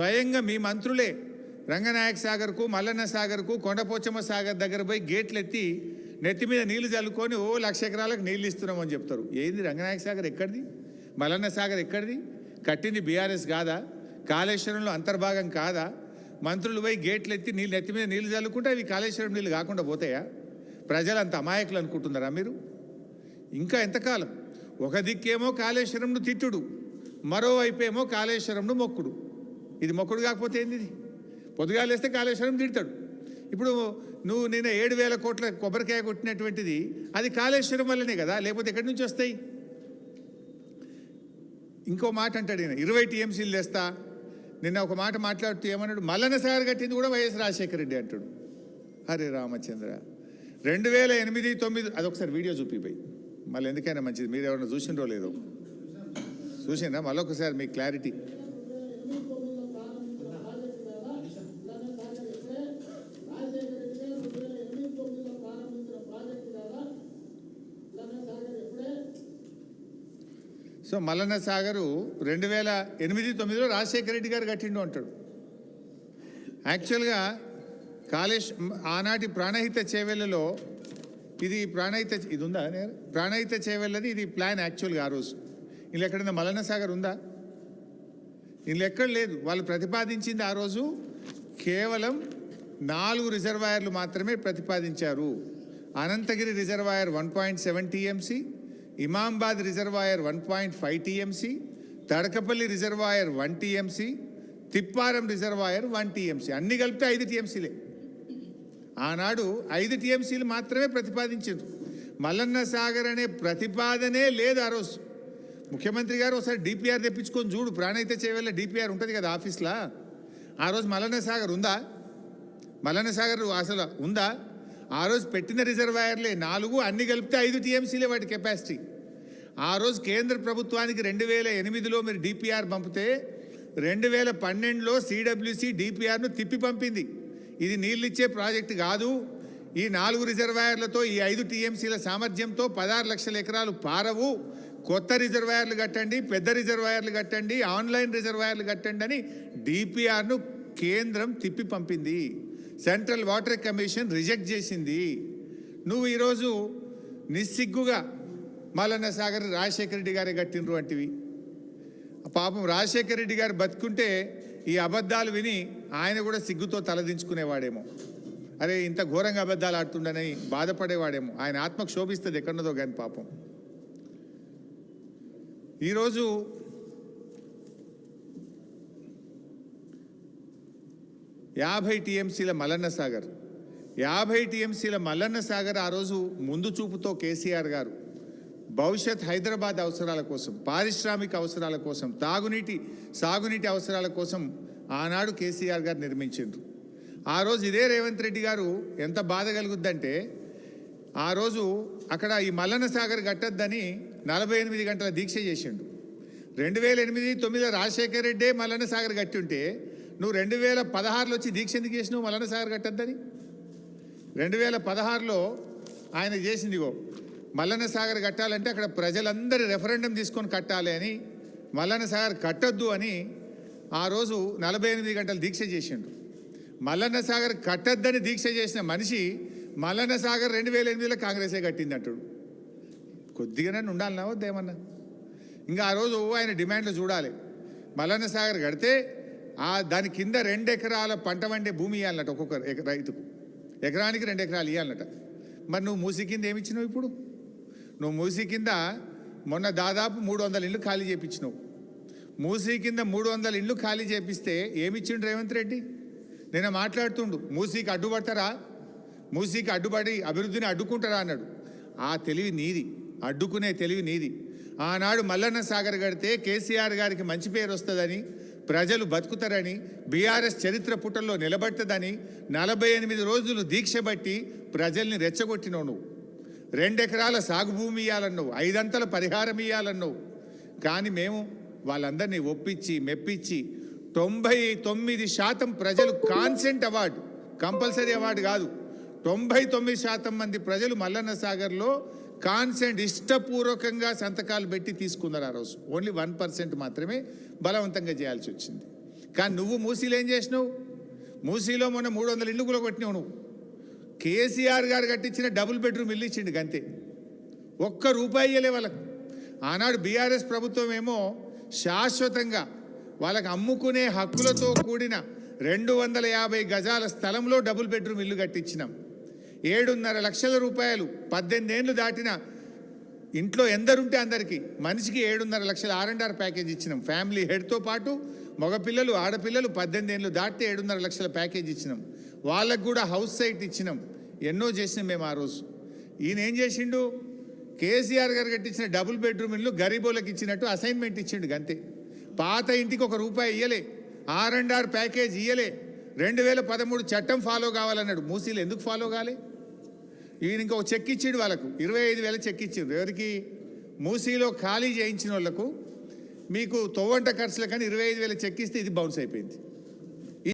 స్వయంగా మీ మంత్రులే రంగనాయక సాగర్కు, మల్లన్న సాగర్కు, కొండపోచమ్మ సాగర్ దగ్గర పోయి గేట్లు ఎత్తి నెత్తి మీద నీళ్లు చల్లుకొని 1,00,000 ఎకరాలకు నీళ్ళు ఇస్తున్నామని చెప్తారు. ఏంది రంగనాయక సాగర్ ఎక్కడిది? మల్లన్న సాగర్ ఎక్కడిది? కట్టింది బీఆర్ఎస్ కాదా? కాళేశ్వరంలో అంతర్భాగం కాదా? మంత్రులు పోయి గేట్లు ఎత్తి నీళ్ళు నెత్తి మీద నీళ్లు చల్లుకుంటే అవి కాళేశ్వరం నీళ్ళు కాకుండా పోతాయా? ప్రజలు అంత అమాయకులు అనుకుంటున్నారా మీరు? ఇంకా ఎంతకాలం? ఒక దిక్కేమో కాళేశ్వరంను తిట్టుడు, మరోవైపు ఏమో కాళేశ్వరంను మొక్కుడు. ఇది మొక్కుడు కాకపోతే ఏంది? ఇది పొద్దుగాలేస్తే కాళేశ్వరం తిడతాడు. ఇప్పుడు నువ్వు నిన్న 7,000 కోట్ల కొబ్బరికాయ కొట్టినటువంటిది అది కాళేశ్వరం వల్లనే కదా, లేకపోతే ఎక్కడి నుంచి వస్తాయి? ఇంకో మాట అంటాడు ఈయన, 20 టీఎంసీలు తెస్తా. నిన్న ఒక మాట మాట్లాడుతూ ఏమన్నాడు, మల్లన్న సాగర్ కట్టింది కూడా వైఎస్ రాజశేఖర రెడ్డి అంటాడు. హరే రామచంద్ర, 2008-9 అదొకసారి వీడియో చూపిపోయి మళ్ళీ ఎందుకైనా మంచిది. మీరు ఎవరైనా చూసిండ్రో లేదో చూసిండ్రా? మళ్ళీ ఒకసారి మీకు క్లారిటీ. సో మల్లన్న సాగరు 2008-9లో రాజశేఖర రెడ్డి గారు కట్టిండు అంటాడు. యాక్చువల్గా ఆనాటి ప్రాణహిత చేవెళ్ళలో ఇది ఇది ఉందా? ప్రాణహిత చేవెళ్ళది ఇది ప్లాన్ యాక్చువల్గా. ఆ రోజు ఇలా ఎక్కడైనా మల్లన్న సాగర్ ఉందా? ఇలా ఎక్కడ లేదు. వాళ్ళు ప్రతిపాదించింది ఆ రోజు కేవలం 4 రిజర్వాయర్లు మాత్రమే ప్రతిపాదించారు. Ananthagiri reservoir 1.7 TMC, Imambad reservoir 1.5 TMC, Tadakapalli reservoir 1 TMC, Thipparam reservoir 1 TMC, అన్ని కలిపితే 5 టీఎంసీలే. ఆనాడు 5 టీఎంసీలు మాత్రమే ప్రతిపాదించారు. మల్లన్న సాగర్ అనే ప్రతిపాదనే లేదు ఆ రోజు. ముఖ్యమంత్రి గారు ఒకసారి డిపిఆర్ తెప్పించుకొని చూడు, ప్రాణహిత చేవెళ్ళ డిపిఆర్ ఉంటుంది కదా ఆఫీస్లో. ఆ రోజు మల్లన్న సాగర్ ఉందా? మల్లన్న సాగర్ అసలు ఉందా? ఆ రోజు పెట్టిన రిజర్వాయర్లే 4, అన్ని కలిపితే 5 టీఎంసీలే వాటి కెపాసిటీ. ఆ రోజు కేంద్ర ప్రభుత్వానికి 2008లో మీరు డిపిఆర్ పంపితే 2012లో సిడబ్ల్యూసి డిపిఆర్ను తిప్పి పంపింది. ఇది నీళ్ళిచ్చే ప్రాజెక్టు కాదు, ఈ 4 రిజర్వాయర్లతో ఈ 5 టీఎంసీల సామర్థ్యంతో 16 లక్షల ఎకరాలు పారవు, కొత్త రిజర్వాయర్లు కట్టండి, పెద్ద రిజర్వాయర్లు కట్టండి, ఆన్లైన్ రిజర్వాయర్లు కట్టండి అని డిపిఆర్ను కేంద్రం తిప్పి పంపింది. సెంట్రల్ వాటర్ కమిషన్ రిజెక్ట్ చేసింది. నువ్వు ఈరోజు నిస్సిగ్గుగా మల్లన్న సాగర్ రాజశేఖర రెడ్డి గారే కట్టినరు అంటివి. పాపం రాజశేఖర రెడ్డి గారు బతుకుంటే ఈ అబద్ధాలు విని ఆయన కూడా సిగ్గుతో తలదించుకునేవాడేమో. అరే ఇంత ఘోరంగా అబద్ధాలు ఆడుతుండని బాధపడేవాడేమో. ఆయన ఆత్మకు శోభిస్తుంది ఎక్కడున్నదో కానీ పాపం. ఈరోజు యాభై టీఎంసీల మల్లన్న సాగర్, 50 టీఎంసీల మల్లన్న సాగర్ ఆ రోజు ముందు చూపుతో కేసీఆర్ గారు భవిష్యత్ హైదరాబాద్ అవసరాల కోసం, పారిశ్రామిక అవసరాల కోసం, సాగునీటి అవసరాల కోసం ఆనాడు కేసీఆర్ గారు నిర్మించిండ్రు. ఆ రోజు ఇదే రేవంత్ రెడ్డి గారు ఎంత బాధ కలుగుద్దంటే, ఆ రోజు అక్కడ ఈ మల్లన్న సాగర్ కట్టద్దని 48 గంటల దీక్ష చేసిండు. 2008-9లో రాజశేఖర రెడ్డే మల్లన్న సాగర్ కట్టి ఉంటే నువ్వు 2016లో వచ్చి దీక్ష ఎందుకు చేసినావు మల్లన్న సాగర్ కట్టద్దని? 2016లో ఆయన చేసిందిగో మల్లన్న సాగర్ కట్టాలంటే అక్కడ ప్రజలందరి రెఫరెండం తీసుకొని కట్టాలి అని, మల్లన్న సాగర్ కట్టొద్దు అని ఆ రోజు 48 గంటల దీక్ష చేసిండు. మల్లన్న సాగర్ కట్టద్దని దీక్ష చేసిన మనిషి మల్లన్న సాగర్ 2008లో కాంగ్రెసే కట్టింది అంటాడు. కొద్దిగానే ఉండాలన్నా వద్దేమన్నా? ఇంకా ఆ రోజు ఆయన డిమాండ్లు చూడాలి. మల్లన్న సాగర్ కడితే దాని కింద 2 ఎకరాల పంట వండే భూమి ఇవ్వాలన్నట ఒక్కొక్క రైతుకు, ఎకరానికి 2 ఎకరాలు ఇవ్వాలన్నట. మరి నువ్వు మూసి కింద ఏమిచ్చినావు? ఇప్పుడు నువ్వు మూసి కింద మొన్న దాదాపు 300 ఇళ్ళు ఖాళీ చేయించినావు. మూసీ కింద 300 ఇళ్ళు ఖాళీ చేపిస్తే ఏమిచ్చిండు రేవంత్ రెడ్డి? నిన్న మాట్లాడుతుండు, మూసీకి అడ్డుపడతారా, మూసీకి అడ్డుపడి అభివృద్ధిని అడ్డుకుంటారా అన్నాడు. ఆ తెలివి నీది, అడ్డుకునే తెలివి నీది. ఆనాడు మల్లన్న సాగర్ కడితే కేసీఆర్ గారికి మంచి పేరు వస్తుందని, ప్రజలు బతుకుతారని, బీఆర్ఎస్ చరిత్ర పుటల్లో నిలబడుతుందని 48 రోజులు దీక్ష బట్టి ప్రజల్ని రెచ్చగొట్టినావు. నువ్వు 2 ఎకరాల సాగు భూమి ఇవ్వాలన్నావు, 5 అంతల పరిహారం ఇవ్వాలన్నావు. కానీ మేము వాళ్ళందరినీ ఒప్పించి మెప్పించి 99% ప్రజలు కాన్సెంట్ అవార్డు, కంపల్సరీ అవార్డు కాదు, 99% మంది ప్రజలు మల్లన్న సాగర్లో కాన్సెంట్ ఇష్టపూర్వకంగా సంతకాలు పెట్టి తీసుకున్నారు. ఆ రోజు ఓన్లీ 1% మాత్రమే బలవంతంగా చేయాల్సి వచ్చింది. కానీ నువ్వు మూసీలో ఏం చేసినావు? మూసీలో మొన్న 300 ఇళ్ళు కూడా కొట్టినావు నువ్వు. కేసీఆర్ గారు కట్టించిన డబుల్ బెడ్రూమ్ ఇల్లు ఇచ్చిండు గంతే, ఒక్క రూపాయి ఇయ్యలే వాళ్ళకు. ఆనాడు బీఆర్ఎస్ ప్రభుత్వం ఏమో శాశ్వతంగా వాళ్ళకి అమ్ముకునే హక్కులతో కూడిన 250 గజాల స్థలంలో డబుల్ బెడ్రూమ్ ఇల్లు కట్టించినాం. 7.5 లక్షల రూపాయలు 18 ఏళ్ళు దాటిన ఇంట్లో ఎందరుంటే అందరికీ మనిషికి 7.5 లక్షల R&R ప్యాకేజ్ ఇచ్చినాం. ఫ్యామిలీ హెడ్తో పాటు మగపిల్లలు ఆడపిల్లలు 18 ఏళ్ళు దాటితే 7.5 లక్షల ప్యాకేజ్ ఇచ్చినాం. వాళ్ళకు కూడా హౌస్ సైట్ ఇచ్చినాం. ఎన్నో చేసినాం మేము ఆ రోజు. ఈయన ఏం చేసిండు? కేసీఆర్ గారు కట్టించిన డబుల్ బెడ్రూమ్ ఇల్లు గరీబోళ్ళకి ఇచ్చినట్టు అసైన్మెంట్ ఇచ్చిండు గంతే. పాత ఇంటికి ₹1 ఇయ్యలే, R&R ప్యాకేజ్ ఇయ్యలే. 2013 చట్టం ఫాలో కావాలన్నాడు. మూసీలు ఎందుకు ఫాలో కాలే? ఈయన ఇంకొక చెక్ ఇచ్చిండు వాళ్ళకు, 25,000 చెక్ ఇచ్చిండు. ఎవరికి? మూసీలో ఖాళీ చేయించిన వాళ్ళకు. మీకు తొవ్వంట ఖర్చులు కానీ 25,000 చెక్ ఇస్తే ఇది బౌన్స్ అయిపోయింది.